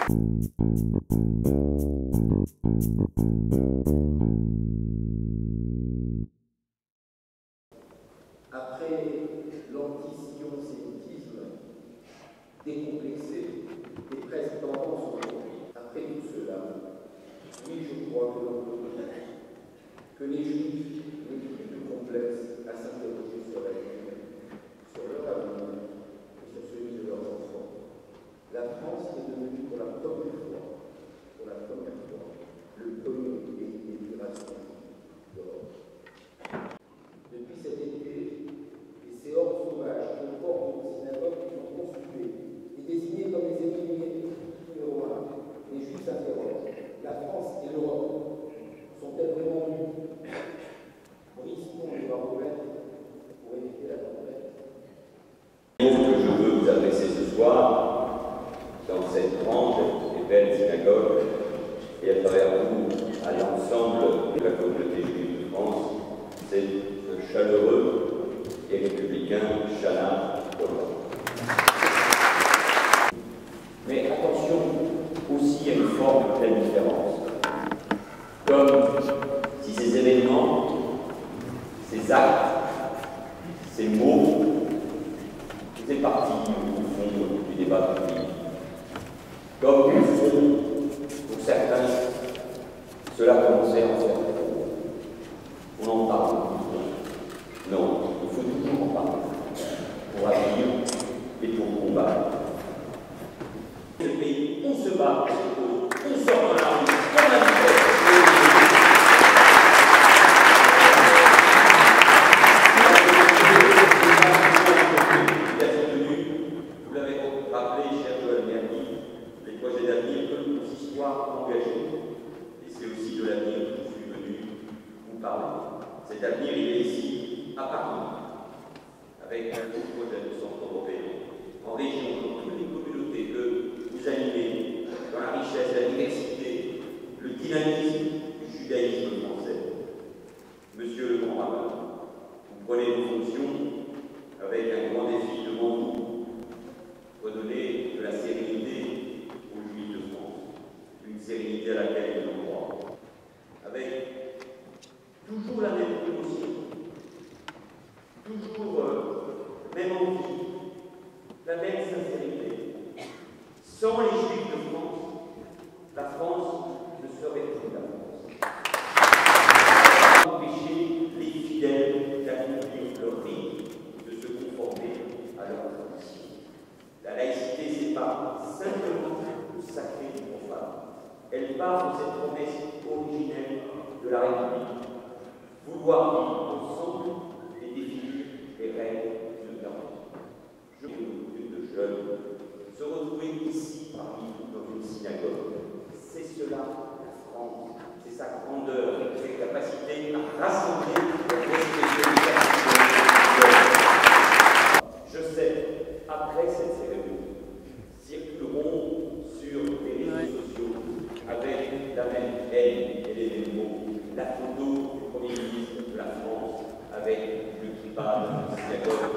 Après l'antisionisme décomplexé et presque tendance aujourd'hui, après tout cela, oui, je crois que l'on peut dire que les Juifs n'aient plus de complexe à s'interroger sur la vie, sur leur avenir et sur celui de leurs enfants. La France est devenue pour la première fois, le premier pays d'immigration d'Europe. Depuis cet été, ces hordes sauvages conformes aux synagogues qui sont constituées et désignées comme les ennemis numéro 1, les Juifs s'interrogent. La France et l'Europe sont-elles vraiment nues? Brise-t-on les baromètres pour éviter la tempête? Ce que je veux vous adresser ce soir, dans cette grande et belle synagogue, et à travers vous, à l'ensemble de la communauté juive de France, c'est un chaleureux et républicain Shalom Olam. Mais attention aussi à une forme de telle différence. Comme si ces événements, ces actes, ces mots faisaient partie au fond du débat public. Comme au fond, pour certains, cela commençait à en faire trop. On en parle. Non, il faut toujours en parler pour agir et pour combattre. Le pays, on se bat, on sort dans la rue, on manifeste. Vous l'avez rappelé, cher Joël Merny, les projets d'avenir que nos histoires engagées. Et c'est aussi de l'avenir que je suis venu vous parler. Cet avenir, il est ici, à Paris, avec un nouveau projet de centre européen, en région, dans toutes les communautés que vous animez, dans la richesse, la diversité, le dynamisme du judaïsme français. Monsieur le grand rabbin, vous prenez vos fonctions avec un grand défi devant vous, redonner de la sérénité aux Juifs de France, une sérénité à laquelle ils ont droit, avec toujours la même émotion, toujours même envie, la même sincérité. Sans les Juifs de France, la France ne serait plus la France. Empêcher les fidèles d'accomplir leur rite, de se conformer à leur tradition. La laïcité, c'est pas simplement le sacré du profane. Elle part de cette promesse originelle de la République. Vouloir vivre ensemble et définir les règles de garde. Je veux de jeunes se retrouver ici parmi nous dans une synagogue. C'est cela la France, c'est sa grandeur, ses capacités à rassembler et à respecter les traditions. Je sais, après cette cérémonie, circuleront sur les réseaux sociaux avec la même haine et les mêmes mots, la photo du Premier ministre de la France avec le kippa de la synagogue.